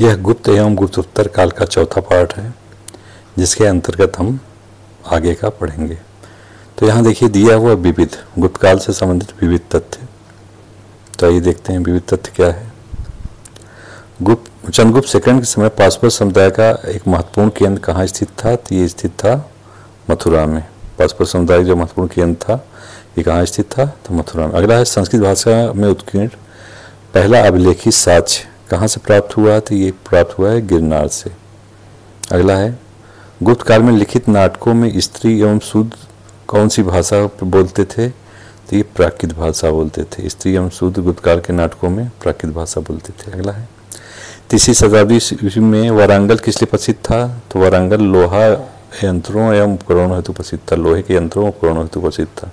यह गुप्त एवं गुप्तोत्तर काल का चौथा पार्ट है, जिसके अंतर्गत हम आगे का पढ़ेंगे। तो यहाँ देखिए दिया हुआ विविध गुप्त काल से संबंधित विविध तथ्य। तो आइए देखते हैं विविध तथ्य क्या है। चंद्रगुप्त सेकंड के समय पाशुपत समुदाय का एक महत्वपूर्ण केंद्र कहाँ स्थित था? तो ये स्थित था मथुरा में। पाशुपत समुदाय जो महत्वपूर्ण केंद्र था ये कहाँ स्थित था? तो मथुरा में। अगला है संस्कृत भाषा में उत्कीर्ण पहला अभिलेखित साक्ष्य कहाँ से प्राप्त हुआ? तो ये प्राप्त हुआ है गिरनार से। अगला है गुप्त काल में लिखित नाटकों में स्त्री एवं शूद्र कौन सी भाषा बोलते थे? तो ये प्राकृत भाषा बोलते थे। स्त्री एवं शूद्र गुप्त काल के नाटकों में प्राकृत भाषा बोलते थे। अगला है तीसरी शताब्दी ईस्वी में वारंगल किस लिए प्रसिद्ध था? तो वारंगल लोहा यंत्रों एवं उपकरणों हेतु प्रसिद्ध था। लोहे के यंत्रों उपकरणों हेतु प्रसिद्ध था।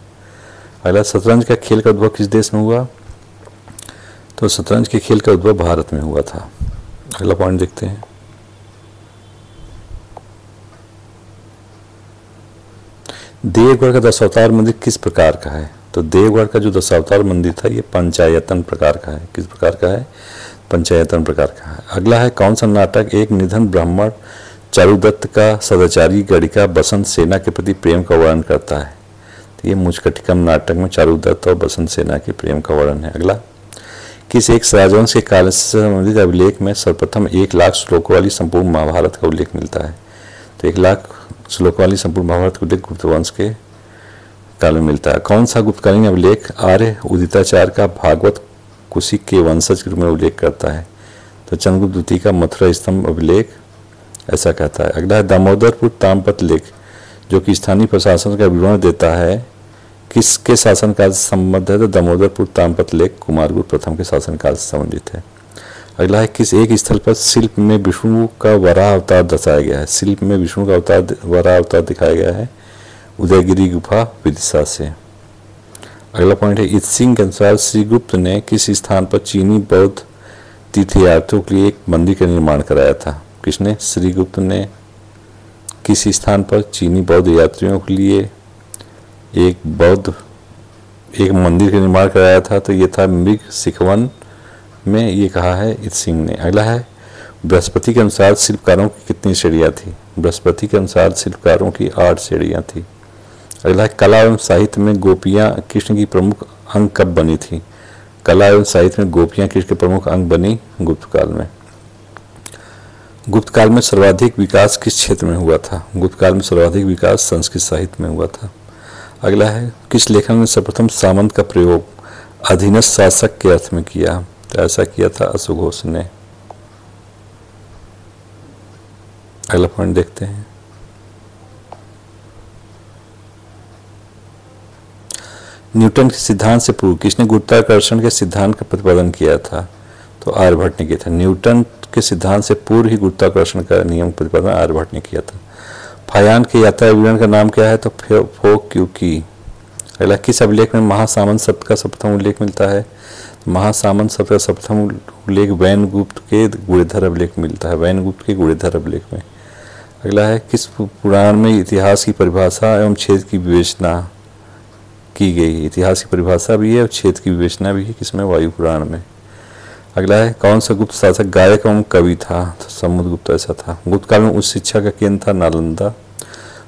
अगला शतरंज का खेल का उद्भव किस देश में हुआ? तो शतरंज के खेल का उद्भव भारत में हुआ था। अगला पॉइंट देखते हैं। देवगढ़ का दशावतार मंदिर किस प्रकार का है? तो देवगढ़ का जो दशावतार मंदिर था ये पंचायतन प्रकार का है। किस प्रकार का है? पंचायतन प्रकार का है। अगला है कौन सा नाटक एक निधन ब्राह्मण चारुदत्त का सदाचारी गणिका बसंत सेना के प्रति प्रेम का वर्णन करता है? तो ये मुचकटिकम नाटक में चारुदत्त और बसंत सेना के प्रेम का वर्णन है। अगला किस एक राजवंश के काल से संबंधित अभिलेख में सर्वप्रथम 1,00,000 श्लोकों वाली संपूर्ण महाभारत का उल्लेख मिलता है? तो 1,00,000 श्लोक वाली संपूर्ण महाभारत का उल्लेख गुप्त वंश के काल में मिलता है। कौन सा गुप्तकालीन अभिलेख आर्य उदिताचार्य का भागवत कुशिक के वंशज के रूप में उल्लेख करता है? तो चंद्रगुप्त द्वितीय का मथुरा स्तंभ अभिलेख ऐसा कहता है। अगला है दामोदरपुर ताम्रपत्र लेख जो कि स्थानीय प्रशासन का विवरण देता है किसके शासनकाल से संबंधित है? तो दामोदरपुर ताम्रपत्र लेख कुमारगुप्त प्रथम के शासनकाल से संबंधित है। अगला है किस एक स्थल पर शिल्प में विष्णु का वराह अवतार दर्शाया गया है? शिल्प में विष्णु का अवतार वराह अवतार दिखाया गया है उदयगिरी गुफा विदिशा से। अगला पॉइंट है इत्सिंग के अनुसार श्रीगुप्त ने किस स्थान पर चीनी बौद्ध तीर्थयात्रियों के लिए एक मंदिर का निर्माण कराया था? किसने? श्रीगुप्त ने किस स्थान पर चीनी बौद्ध यात्रियों के लिए एक मंदिर का निर्माण कराया था? तो ये था मृग सिखवन में, ये कहा है इत्सिंग ने। अगला है बृहस्पति के अनुसार शिल्पकारों की कितनी श्रेणियां थी? बृहस्पति के अनुसार शिल्पकारों की 8 श्रेणियां थी। अगला है कला एवं साहित्य में गोपियां कृष्ण की प्रमुख अंग कब बनी थी? कला एवं साहित्य में गोपियां कृष्ण के प्रमुख अंग बनी गुप्त काल में। गुप्त काल में सर्वाधिक विकास किस क्षेत्र में हुआ था? गुप्त काल में सर्वाधिक विकास संस्कृत साहित्य में हुआ था। अगला है किस लेखन ने सर्वप्रथम सामंत का प्रयोग अधीनस्थ शासक के अर्थ में किया? तो ऐसा किया था अश्वघोष ने। अगला पॉइंट देखते हैं। न्यूटन के सिद्धांत से पूर्व किसने गुरुत्वाकर्षण के सिद्धांत का प्रतिपादन किया था? तो आर्यभट्ट ने किया था। न्यूटन के सिद्धांत से पूर्व ही गुरुत्वाकर्षण का नियम प्रतिपादन आर्यभट्ट ने किया था। फायान के यात्रा विवरण का नाम क्या है? तो फोक्यूकी। अगला किस अभिलेख में महासामंत शब्द का सर्वप्रथम उल्लेख मिलता है? महासामंत शब्द का सर्वप्रथम उल्लेख वैनगुप्त के गुणेधर अभिलेख में मिलता है। वैनगुप्त के गुणेधर अभिलेख में। अगला है किस पुराण में इतिहास की परिभाषा एवं क्षेत्र की विवेचना की गई? इतिहास की परिभाषा भी है और क्षेत्र की विवेचना भी है। किसमें? वायु पुराण में। अगला है कौन सा गुप्त शासक गायक एवं कवि था? तो समुद्रगुप्त ऐसा था। गुप्त काल में उच्च शिक्षा का केंद्र था नालंदा।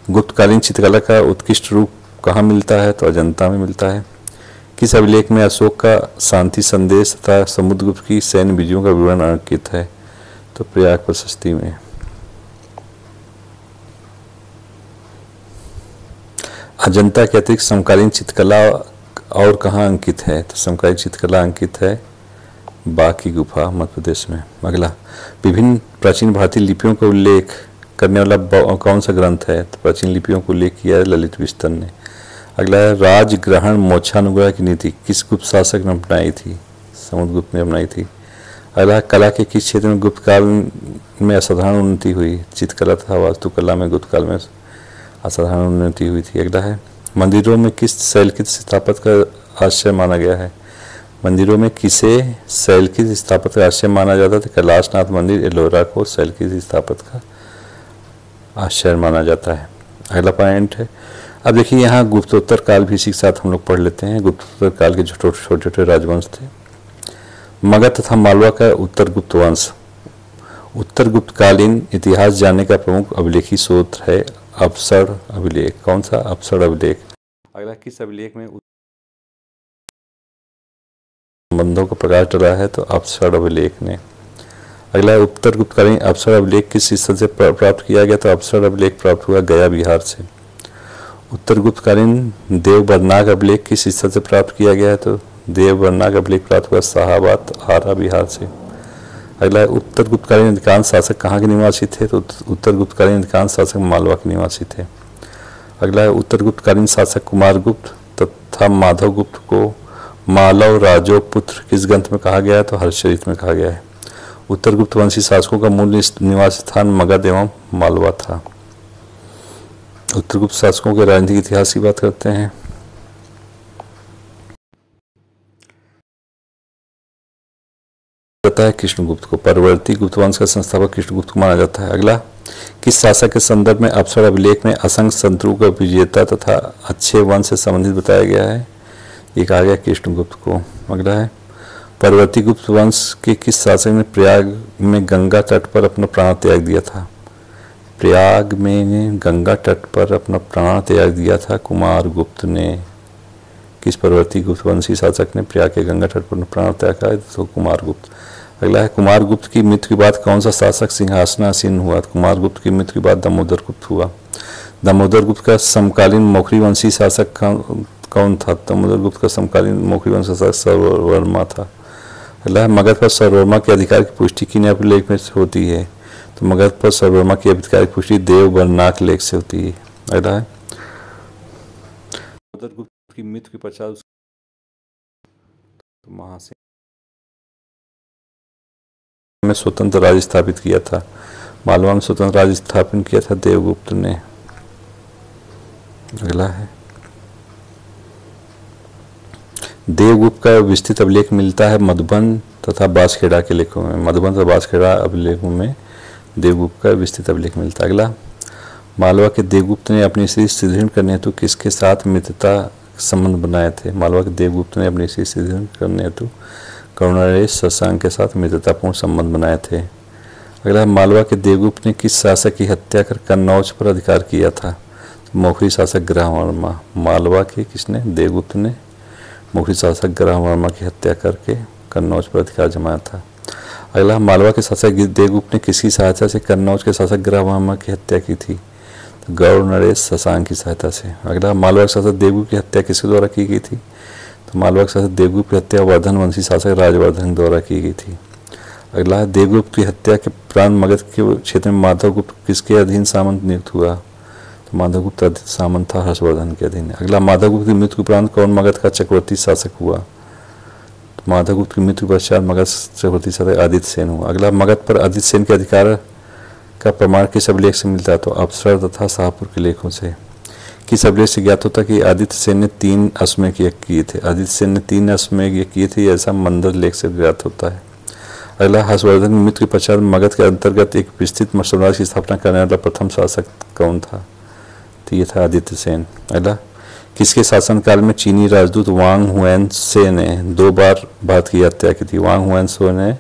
गुप्तकालीन चित्रकला का उत्कृष्ट रूप कहाँ मिलता है? तो अजंता में मिलता है। किस अभिलेख में अशोक का शांति संदेश तथा समुद्रगुप्त की सैन्य विजयों का विवरण अंकित है? तो प्रयाग प्रशस्ति में। अजंता के अतिरिक्त समकालीन चित्रकला और कहाँ अंकित है? तो समकालीन चित्रकला अंकित है बाकी गुफा मध्य प्रदेश में। अगला विभिन्न प्राचीन भारतीय लिपियों का उल्लेख करने वाला कौन सा ग्रंथ है? तो प्राचीन लिपियों को उल्लेख किया है ललित विस्तर ने। अगला है राजग्रहण मोक्षानुग्रह की नीति किस गुप्त शासक ने अपनाई थी? समुद्रगुप्त ने अपनाई थी। अगला कला के किस क्षेत्र में गुप्त काल में असाधारण उन्नति हुई? चित्रकला तथा वास्तुकला में गुप्त काल में असाधारण उन्नति हुई थी। अगला है मंदिरों में किस शैलकृत स्थापत्य का आश्रय माना गया है? मंदिरों में किसे शैलकृत स्थापत्य का आश्रय माना जाता था? कैलाशनाथ मंदिर एलोरा को शैलकृत स्थापत्य का आश्चर्य माना जाता है। अगला पॉइंट है, अब देखिए यहाँ गुप्तोत्तर काल भी इसी के साथ हम लोग पढ़ लेते हैं। गुप्तोत्तर काल के छोटे छोटे राजवंश थे। मगध तथा मालवा का उत्तर गुप्त वंश उत्तर गुप्तकालीन इतिहास जानने का प्रमुख अभिलेखी स्रोत है अपसड़ अभिलेख। कौन सा? अपसड़ अभिलेख। अगला, किस अभिलेख में संबंधों का प्रकाश डाला है? तो अपसड़ अभिलेख ने। अगला, उत्तर गुप्तकालीन अपसड़ अभिलेख किस स्थल से प्राप्त किया गया? तो अपसड़ अभिलेख प्राप्त हुआ गया बिहार से। उत्तर गुप्तकालीन देवबरनाग अभिलेख किस स्थल से प्राप्त किया गया है? तो देवबरनाग अभिलेख प्राप्त हुआ शाहाबाद आरा बिहार से। अगला, उत्तर गुप्तकालीन अधिकांश शासक कहाँ के निवासी थे? तो उत्तर गुप्तकालीन अधिकांश शासक मालवा के निवासी थे। अगला, उत्तर गुप्तकालीन शासक कुमारगुप्त तथा माधवगुप्त को मालव राजो पुत्र किस ग्रंथ में कहा गया है? तो हर्षचरित में कहा गया है। उत्तर गुप्त वंशी शासकों का मूल निवास स्थान मगध एवं मालवा था। उत्तर गुप्त शासकों के राजनीतिक इतिहास की बात करते हैं। जाता है कृष्णगुप्त को। परवर्ती गुप्त वंश का संस्थापक कृष्णगुप्त को माना जाता है। अगला, किस शासक के संदर्भ में अपसड़ अभिलेख में असंख्य शत्रु का विजेता तथा अच्छे वंश से संबंधित बताया गया है? ये कहा गया कृष्णगुप्त को। अगला है, परवर्ती गुप्त वंश के किस शासक ने प्रयाग में गंगा तट पर अपना प्राण त्याग दिया था? प्रयाग में गंगा तट पर अपना प्राण त्याग दिया था कुमारगुप्त ने। किस परवर्ती गुप्त वंशी शासक ने प्रयाग के गंगा तट पर प्राण त्याग किया? तो कुमारगुप्त। अगला है, कुमारगुप्त की मृत्यु के बाद कौन सा शासक सिंहासनासीन हुआ? कुमारगुप्त की मृत्यु के बाद दामोदरगुप्त हुआ। दामोदरगुप्त का समकालीन मौखरी वंशी शासक कौन था? दामोदरगुप्त का समकालीन मौखरी वंशी शासक सर्ववर्मा था। अगला है, मगध पर सर्ववर्मा के अधिकार की पुष्टि किन अभिलेख में होती है? तो मगध पर सर्ववर्मा की अधिकार की पुष्टि देवबरनाक लेख से होती है। अगला है, दामोदरगुप्त की मृत्यु के पश्चात महासेन में स्वतंत्र राज्य स्थापित किया था। मालवा में स्वतंत्र राज्य स्थापित किया था देवगुप्त ने। अगला है, देवगुप्त का विस्तृत अभिलेख मिलता है मधुबन तथा बांसखेड़ा के लेखों में। मधुबन तथा बांसखेड़ा अभिलेखों में देवगुप्त का विस्तृत अभिलेख मिलता है। अगला, मालवा के देवगुप्त ने अपनी स्थिति सुदृढ़ करने हेतु किसके साथ मित्रता संबंध बनाए थे? मालवा के देवगुप्त ने अपनी स्थिति सुदृढ़ करने हेतु कर्णनरेश शशांक के साथ मित्रतापूर्ण संबंध बनाए थे। अगला, मालवा के देवगुप्त ने किस शासक की हत्या कर कन्नौज पर अधिकार किया था? मौखरी शासक ग्रहवर्मा। मालवा के किसने? देवगुप्त ने मौखरी शासक ग्रहवर्मा की हत्या करके कन्नौज पर अधिकार जमाया था। अगला, मालवा के शासक देवगुप्त ने किसकी सहायता से कन्नौज के शासक ग्रहवर्मा की हत्या की थी? तो गौड़ नरेश शशांक की सहायता से। अगला, मालवा के शासक देवगुप्त की हत्या किसके द्वारा की गई थी? तो मालवा के शासक देवगुप्त की हत्या वर्धन वंशी शासक राजवर्धन द्वारा की गई थी। अगला, देवगुप्त की हत्या के उपरांत मगध के क्षेत्र में माधवगुप्त किसके अधीन सामंत नियुक्त हुआ? तो माधवगुप्त अधीन सामंत था हर्षवर्धन के अधीन। अगला, माधवगुप्त की मृत्यु के उपरांत कौन मगध का चक्रवर्ती शासक हुआ? तो माधवगुप्त की मृत्यु के पश्चात मगध चक्रवर्ती शासक आदित्य सेन हुआ। अगला, मगध पर आदित्य सेन के अधिकार का प्रमाण किस अभिलेख से मिलता है? तो अपसर तथा शाहपुर के लेखों से। किस अभिलेख से ज्ञात होता कि आदित्य सेन ने 3 अश्वमेध यज्ञ किए थे? आदित्य सेन ने 3 अश्वमेध यज्ञ किए थे, ऐसा मंदर लेख से ज्ञात होता है। अगला, हर्षवर्धन की मृत्यु के पश्चात मगध के अंतर्गत एक विस्तृत साम्राज्य की स्थापना करने वाला प्रथम शासक कौन था? तो ये था आदित्य सेन। अगला, किसके शासनकाल में चीनी राजदूत वांग हुएन से ने 2 बार भारत की यात्रा की थी? वांग हुएन से ने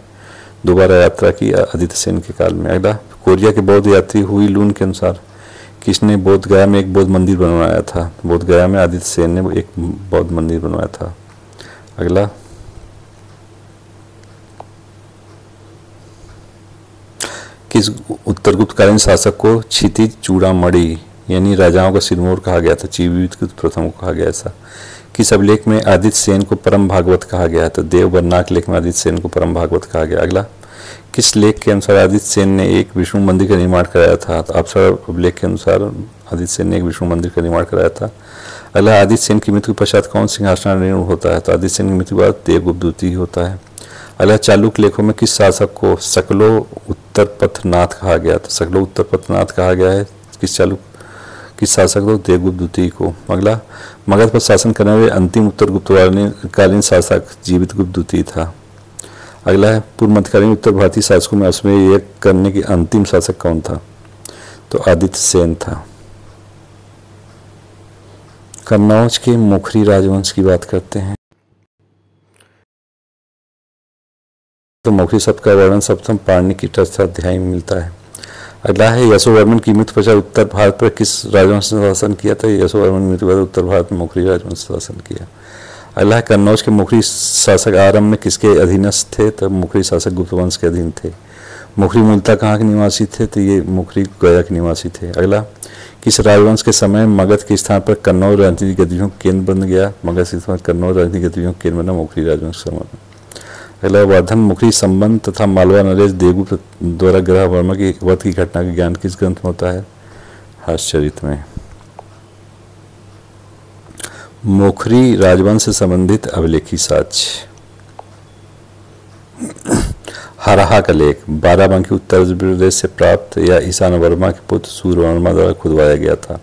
2 बार यात्रा की आदित्य सेन के काल में। अगला, कोरिया के बौद्ध यात्री हुई लून के अनुसार किसने बोध गया में एक बौद्ध मंदिर बनवाया था? बोध गया में आदित्य सेन ने एक बौद्ध मंदिर बनवाया था। अगला, किस उत्तर गुप्तकालीन शासक को क्षितिज चूड़ामणि यानी राजाओं का सिरमौर कहा गया था? चीवीगुप्त प्रथम को कहा गया ऐसा। किस अभिलेख में आदित्य सेन को परम भागवत कहा गया? तो देवबरनाक लेख में आदित्य सेन को परम भागवत कहा गया। अगला, किस लेख के अनुसार आदित्य सेन ने एक विष्णु मंदिर का निर्माण कराया था? तो अपसर अभिलेख के अनुसार आदित्य सेन ने एक विष्णु मंदिर का निर्माण कराया था। अगला, आदित्य सेन की मृत्यु के पश्चात कौन सिंहासनारूढ़ होता है? तो आदित्य सेन की मृत्यु के बाद देवगुप्त द्वितीय होता है। अगला, चालुक्य लेखों में किस शासक को सकलो उत्तरपथनाथ कहा गया? तो सकलो उत्तरपथनाथ कहा गया है किस शासक को? देवगुप्त द्वितीय को। अगला, मगध पर शासन करने वाले अंतिम उत्तर गुप्तकालीन शासक जीवितगुप्त द्वितीय था। अगला है, पूर्व मध्यकालीन उत्तर भारतीय शासकों में अश्वमेध यज्ञ करने की अंतिम शासक कौन था? तो आदित्य सेन था। कन्नौज के मुखरी राजवंश की बात करते हैं। तो मौखरी शब्द का वर्णन सप्तम पाणिनि की अध्याय में मिलता है। अगला है यशोवर्मन की मृत्यु पश्चात उत्तर भारत पर किस राजवंश ने शासन किया था? यशोवर्मन की मृत्यु के बाद उत्तर भारत में मौखरी राजवंश ने शासन किया। अगला है कन्नौज के मौखरी शासक आरंभ में किसके अधीनस्थ थे? तो मौखरी शासक गुप्त वंश के अधीन थे। मौखरी मूलतः कहाँ के निवासी थे? तो ये मौखरी गया के निवासी थे। अगला, किस राजवंश के समय मगध के स्थान पर कन्नौज राजनीतिक गतिविधियों का केंद्र बन गया? मगध के स्थान कन्नौज राजनीतिक गतिविधियों का केंद्र बना मौखरी राजवंश समय। अगला, वर्धन मौखरी संबंध तथा मालवा नरेश देवगुप्त द्वारा ग्रह वर्मा की वध की घटना का ज्ञान किस ग्रंथ में होता है? हर्षचरित में। मौखरी राजवंश से संबंधित अभिलेखी साक्ष्य। हराहा का लेख बाराबंकी उत्तर प्रदेश से प्राप्त या ईशान वर्मा के पुत्र सूर्य वर्मा द्वारा खुदवाया गया था।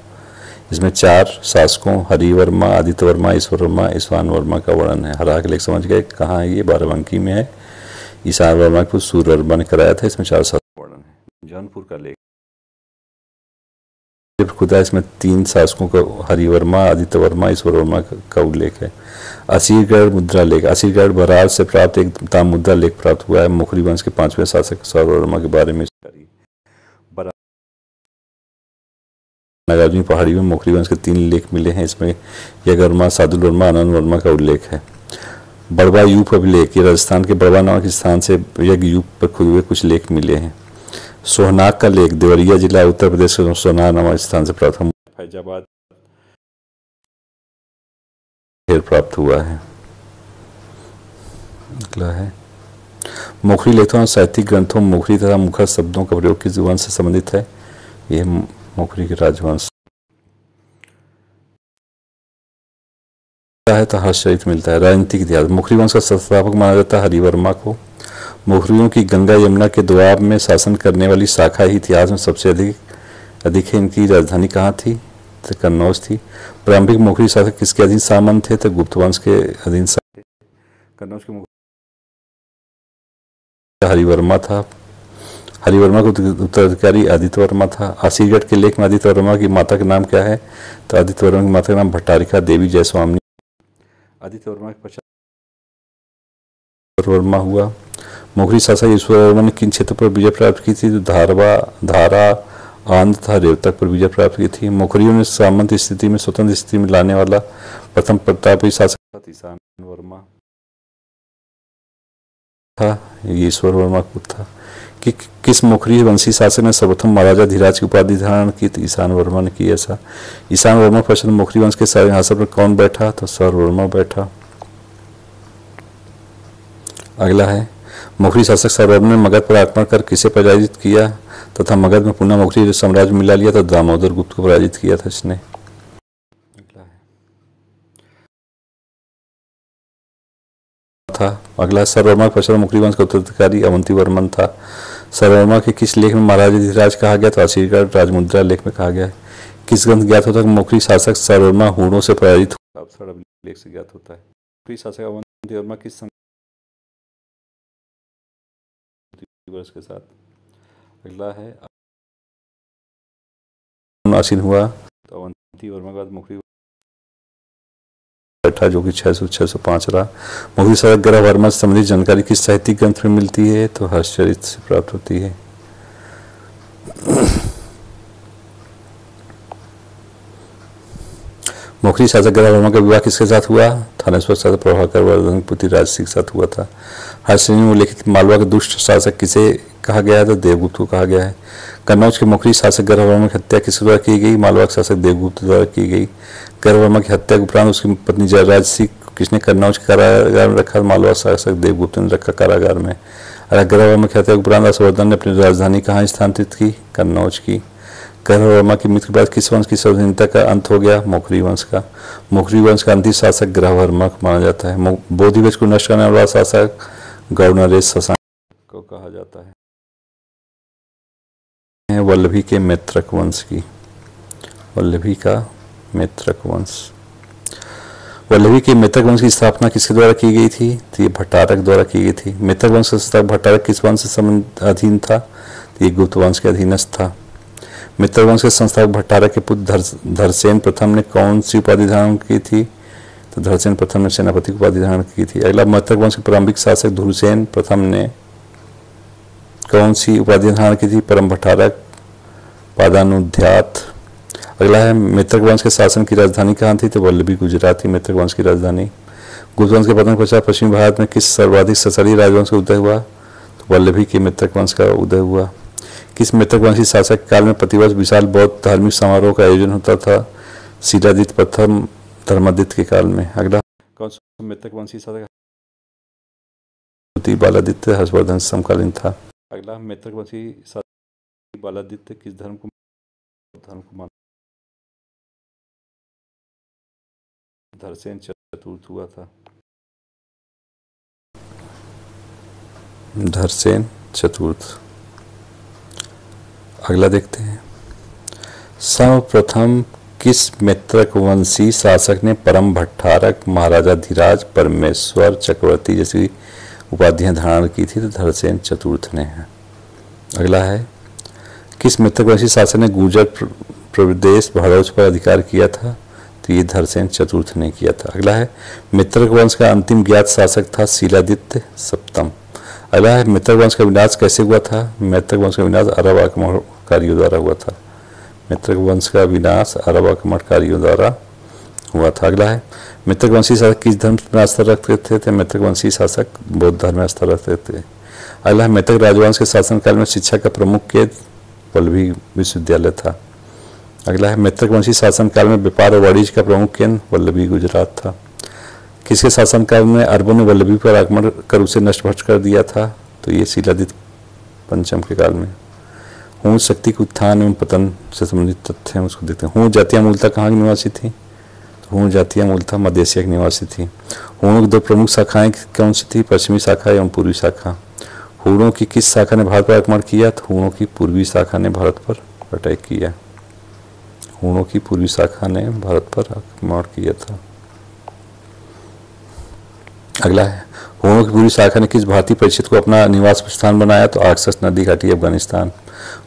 इसमें 4 शासकों हरिवर्मा, आदित्य वर्मा, ईश्वर वर्मा, ईशान वर्मा का वर्णन है। हराहा का लेख समझ गए कहाँ है? ये बाराबंकी में है। ईशान वर्मा के पुत्र सूर्य वर्मा ने कराया था। इसमें 4 शासकों का वर्णन है। जौनपुर का लेख खुदा, इसमें 3 शासकों का हरिवर्मा, आदित्य वर्मा, ईश्वर वर्मा का उल्लेख है। असीरगढ़ मुद्रा लेख, असीरगढ़ बरार से प्राप्त एक ताम मुद्रा लेख प्राप्त हुआ है। मौखरी वंश के 5वें शासक सर्ववर्मा के बारे में। नागार्जुन पहाड़ी में मौखरी वंश के 3 लेख मिले हैं। इसमें यज्ञवर्मा, सादुल वर्मा, आनंद वर्मा का उल्लेख है। बड़वा यूप अभिलेख, ये राजस्थान के बड़वा नामक स्थान से यज्ञ यूप पर खुदे हुए कुछ लेख मिले हैं। सोहनाग का लेख देवरिया जिला उत्तर प्रदेश के सोहनाग नामक स्थान से प्राप्त फैजाबाद प्राप्त हुआ है। अगला है, मौखरी लेखों और साहित्यिक ग्रंथों मौखरी तथा मुखर शब्दों का प्रयोग किस वंश से संबंधित है? यह मौखरी के राजवंश है। तो हर्षचरित मिलता है। राजनीतिक इतिहास, मौखरी वंश का संस्थापक माना जाता है हरिवर्मा को। मौखरियों की गंगा यमुना के दोआब में शासन करने वाली शाखा ही इतिहास में सबसे अधिक है। इनकी राजधानी कहाँ थी? तो कन्नौज थी। प्रारंभिक मौखरी शासक किसके अधीन सामंत थे? तो गुप्त वंश के अधीन थे। कन्नौज के हरिवर्मा था। हरिवर्मा का उत्तराधिकारी आदित्य वर्मा था। असीरगढ़ के लेख में आदित्य वर्मा की माता का नाम क्या है? तो आदित्य वर्मा की माता का नाम भट्टारिका देवी जयस्वामिनी। आदित्य वर्मा के पश्चात वर्मा हुआ। मौखरी शासक ईश्वर वर्मा ने किन क्षेत्र पर विजय प्राप्त की थी? तो धारा आंध्र तथा रेवतक पर विजय प्राप्त की थी। मौखरियों ने सामंत स्थिति में स्वतंत्र स्थिति में लाने वाला प्रथम प्रतापी शासक ईशान वर्मा था। ईश्वर वर्मा को था। कि किस मौखरी वंशी शासक ने सर्वप्रथम महाराजा धीराज की उपाधि धारण की? तो ईशान वर्मा ने की। ऐसा ईशान वर्मा पश्चात मौखरी वंश के सिंहासन पर कौन बैठा? तो सर्ववर्मा बैठा। अगला है, मौखरी शासक सर्ववर्मा ने मगध पर आक्रमण कर किसे पराजित किया तथा मगध में पुनः मौखरी साम्राज्य मिला लिया? तो दामोदर गुप्त को पराजित किया था इसने। अगला, सर्ववर्मा के पश्चात मौखरी वंश का उत्तराधिकारी अवंती वर्मन था। सर्ववर्मा के किस लेख में महाराजा धीराज कहा गया? तो असीरगढ़ राजमुद्रा लेख में कहा गया है। किस ग्रंथ ज्ञात होता है कि मौखरी शासक सर्ववर्मा हूणों से पराजित हुआ? लेख से ज्ञात होता है। मौखरी शासक अवंती वर्मा किस वर्ष के साथ? अगला है, आसीन हुआ तो अवंती वर्मा के बाद मौखरी बैठा जो कि 605 रहा। मौखरी शासक ग्रह वर्मा से संबंधित जानकारी किस साहित्यिक ग्रंथ में मिलती है? तो हर्षचरित से प्राप्त होती है। मौखरी शासक ग्रह वर्मा का विवाह किसके साथ हुआ? थानेश्वर शासक प्रभाकर वर्धन पुत्री राजसी के साथ हुआ था। हर्षचरित में उल्लेखित मालवा के दुष्ट शासक किसे कहा गया है? तो देवगुप्त को कहा गया है। कन्नौज के मौखरी शासक ग्रह वर्मा की हत्या किसके द्वारा की गई? मालवा के शासक देवगुप्त द्वारा की गई। ग्रह वर्मा की हत्या के उपरांत उसकी पत्नी राजसी किसने कन्नौज के कारागार में रखा? मालवा शासक देवगुप्त ने रखा कारागार में। अगर ग्रह वर्मा की हत्या के उपरांत हर्षवर्धन ने अपनी राजधानी कहाँ स्थानांतरित की? कन्नौज की। ग्रह वर्मा की मृत्यु के बाद किस वंश की स्वाधीनता का अंत हो गया? मौखरी वंश का। मौखरी वंश का अंतिम शासक ग्रह वर्मा को माना जाता है। बोधि वंश को नष्ट करने वाला शासक गौनरेश शशांक को कहा जाता है। वल्लभी के मैत्रक वंश की। वल्लभी का मैत्रक वंश। वल्लभी के मैत्रक वंश की स्थापना किसके द्वारा की गई थी? तो ये भट्टारक द्वारा की गई थी। मैत्रक वंश का संस्थापक भट्टारक किस वंश से अधीन था? तो ये गुप्त वंश के अधीनस्थ था। मैत्रक वंश के संस्थापक भट्टारक के पुत्र धरसेन प्रथम ने कौन सी उपाधि धारण की थी? तो धरसेन प्रथम ने सेनापति की उपाधि धारण की थी। अगला, मैत्रक वंश के प्रारंभिक शासक धुरसेन प्रथम ने कौन सी उपाधि धारण की थी? परम भट्टारक, पादानुध्यात। अगला है मित्रक वंश के शासन की राजधानी कहाँ थी? तो वल्लभी गुजरात थी मित्रक वंश की राजधानी। गुप्त वंश के पतन के पश्चात पश्चिमी भारत में किस सर्वाधिक सशरी राजवंश का उदय हुआ? तो वल्लभी के मित्रक वंश का उदय हुआ। किस मित्रक वंशी शासक काल में प्रतिवर्ष विशाल बौद्ध धार्मिक समारोह का आयोजन होता था? शिलादित्य प्रथम धर्मादित्य के काल में। अगला कौन सा मित्रक वंशी शासक बालादित्य हर्षवर्धन समकालीन था? अगला मित्रक वंशी शासक बालादित्य किस धर्म को मानता? धरसेन चतुर्थ हुआ था। धरसेन चतुर्थ। अगला देखते हैं, सर्वप्रथम किस मित्रक वंशी शासक ने परम भट्टारक, महाराजाधिराज, परमेश्वर, चक्रवर्ती जैसी उपाधियां धारण की थी? तो धरसेन चतुर्थ ने है। अगला है, किस मित्रक वंशी शासक ने गुर्जर प्रदेश भड़ौच पर अधिकार किया था? तो ये धरसेन चतुर्थ ने किया था। अगला है, मित्रक वंश का अंतिम ज्ञात शासक था शिलादित्य सप्तम। अगला है, मित्रक वंश का विनाश कैसे हुआ था? मित्रक वंश का विनाश अरब आक्रमणकारियों द्वारा हुआ था। मित्रक वंश का विनाश अरब आक्रमणकारियों द्वारा हुआ था। अगला है, मित्रक वंशी शासक किस धर्म में आस्था रखते थे? तो मित्रक वंशी शासक बौद्ध धर्म में आस्था रखते थे। अगला है, मित्रक राजवंश के शासनकाल में शिक्षा का प्रमुख केंद्र वल्लभी विश्वविद्यालय था। अगला है, मित्रक वंशी शासनकाल में व्यापार और वाणिज्य का प्रमुख केंद्र वल्लभी गुजरात था। किसके शासनकाल में अरबों ने वल्लभी पर आक्रमण कर उसे नष्ट भ्रष्ट कर दिया था? तो ये शिलादित्य पंचम के काल में। हूण शक्ति के उत्थान एवं पतन से संबंधित तथ्य हैं, उसको देखते हैं। हूण जातियां मूलतः कहाँ की निवासी थी? तो हूण जातियां मूलतः मध्य एशिया की निवासी थी। हूणों की दो प्रमुख शाखाएं कौन सी थी? पश्चिमी शाखा एवं पूर्वी शाखा। हूणों की किस शाखा ने भारत पर आक्रमण किया? तो हूणों की पूर्वी शाखा ने भारत पर अटैक किया। हूणों की पूर्वी शाखा ने भारत पर आक्रमण किया था। अगला है, हूणों की पूर्वी शाखा ने किस भारतीय परिषद को अपना निवास स्थान बनाया? तो आक्सस नदी घाटी अफगानिस्तान।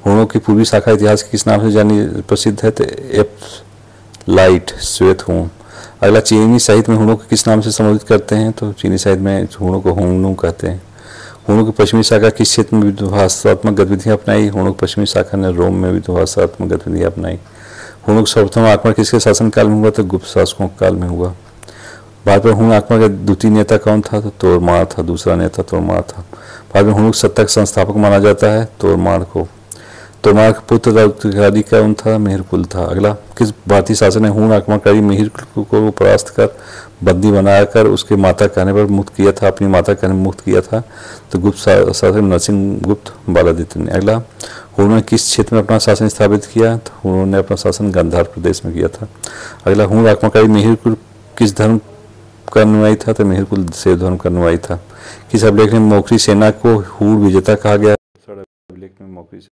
हूणों की पूर्वी शाखा इतिहास किस नाम से जानी प्रसिद्ध है? तो एपलाइट श्वेत हूण। अगला, चीनी साहित्य में हूणों को किस नाम से संबोधित करते हैं? तो चीनी साहित्य में हूणों को हुंगनू कहते हैं। हूणों की पश्चिमी शाखा किस क्षेत्र में विध्वंसात्मक गतिविधियां अपनाई? हूणों की पश्चिमी शाखा ने रोम में विध्वंसात्मक गतिविधियां अपनाई। हूणों का सर्वप्रथम आक्रमण किसके शासनकाल में हुआ? तो गुप्त शासकों के काल में हुआ। भारत में हूण आक्रमण का द्वितीय नेता कौन था? तो तोड़माड़ था। दूसरा नेता तोड़माड़ था। भारत में हूणों की सत्ता का संस्थापक माना जाता है तोड़माड़ को। तोड़माड़ का पुत्र उत्तराधिकारी कौन था? मिहिरकुल था। अगला, किस भारतीय शासक ने हूण आक्रमणकारी मिहिरकुल को परास्त कर बंदी बनाकर उसके माता कहने पर मुक्त किया था? अपनी माता कहने मुक्त किया था। तो गुप्त शासक नरसिंहगुप्त बालादित्य ने। अगला, हूणों ने किस क्षेत्र में अपना शासन स्थापित किया? तो हूणों ने अपना शासन गांधार प्रदेश में किया था। अगला, हूण आक्रमणकारी मिहिरकुल किस धर्म का अनुयायी था? तो मिहिरकुल शैव धर्म का अनुयायी था। किस अभिलेख में मोखरी सेना को हूण विजेता कहा गया? अभिलेख में मोखरी।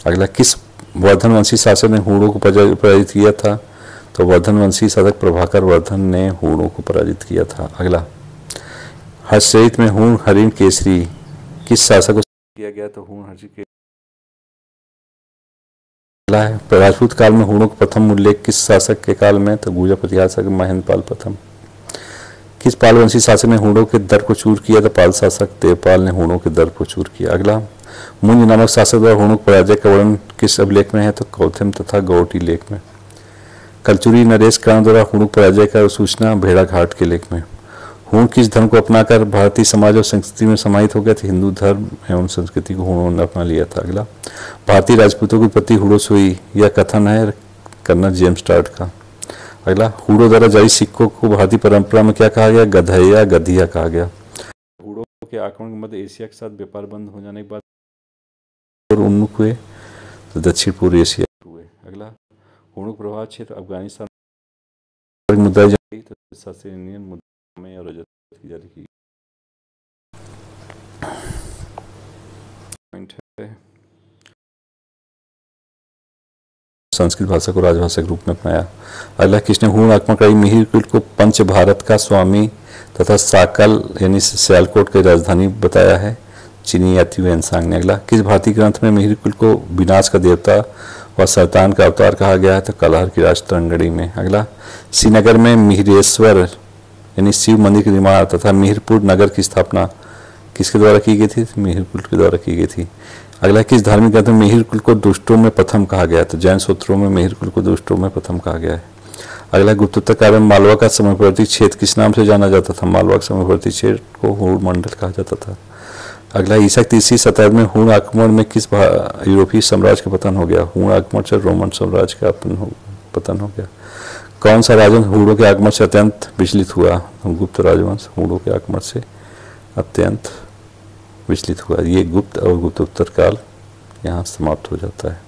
अगला, किस वर्धन वंशी शासक ने हूणों को पराजित किया था? तो वर्धन वंशी शासक प्रभाकर वर्धन ने हूणों को पराजित किया था। अगला, हर्षचरित में हूण हरिण केसरी किस शासक को किया गया? तो हूण हर्षि के। अगला है, राजपूत काल में हूणों का प्रथम उल्लेख किस शासक के काल में? तो गुर्जर प्रतिहार शासक महेंद्रपाल प्रथम। किस पाल वंशी शासक ने हूणों के दर को चूर किया? तो पाल शासक देवपाल ने हूणों के दर को चूर किया। अगला, मुंज नामक शासक द्वारा हूणों पराजय का वर्णन किस अभिलेख में है? तो कौथिम तथा गौटी लेख में। कलचुरी नरेश कर्ण द्वारा हूणों पराजय का सूचना भेड़ाघाट के लेख में। हूण किस धर्म को अपनाकर भारतीय समाज और संस्कृति में समाहित हो गए थे? हिंदू धर्म एवं संस्कृति को हूणों ने अपना लिया था। अगला, भारतीय राजपूतों की उत्पत्ति हूणों से हुई, यह कथन है कर्नल जेम्स टार्ट का। अगला, हूणों द्वारा जारी सिक्कों को भारतीय परंपरा में क्या कहा गया? गधैया गधिया कहा गया। हूणों के आक्रमण के मध्य एशिया के साथ व्यापार बंद हो जाने के बाद और उन्मुख हुए तो दक्षिण पूर्व एशिया हुए। अगला, हूणों का प्रभाव क्षेत्र अफगानिस्तान मुद्दा जारी तो सासेनियन मुद्दा में और रजत की जारी की। संस्कृत भाषा को राजभाषा के रूप में अपनाया। अगला, किसने हूण आक्रमणकारी मिहिरकुल को पंच भारत का स्वामी तथा साकल यानी सियालकोट की राजधानी बताया है? चीनी यात्री वेनसांग ने। अगला, किस भारतीय ग्रंथ में मिहिरकुल को विनाश का देवता व शैतान का अवतार कहा गया है? तो कलहर की राजतरंगड़ी में। अगला, श्रीनगर में मिहिरेश्वर यानी शिव मंदिर के निर्माण तथा मिहिरपुर नगर की स्थापना किसके द्वारा की गई थी? मिहिरकुल के द्वारा की गई थी। अगला, किस धार्मिक ग्रंथ में मिहिरकुल को दुष्टों में प्रथम कहा गया है? तो जैन सूत्रों में मिहिरकुल को दुष्टों में प्रथम कहा गया है। अगला, गुप्तोत्तर काल में मालवा का समयवर्ती क्षेत्र किस नाम से जाना जाता था? मालवा का समयवर्ती क्षेत्र को हूण मंडल कहा जाता था। अगला, ईसा की 3वीं शताब्दी में हूण आक्रमण में किस यूरोपीय साम्राज्य का पतन हो गया? हूण आक्रमण से रोमन साम्राज्य का पतन हो गया। कौन सा राजवंश हूणों के आगमन से अत्यंत विचलित हुआ? गुप्त राजवंश हूणों के आगमन से अत्यंत विचलित हुआ। ये गुप्त और गुप्तोत्तर काल यहाँ समाप्त हो जाता है।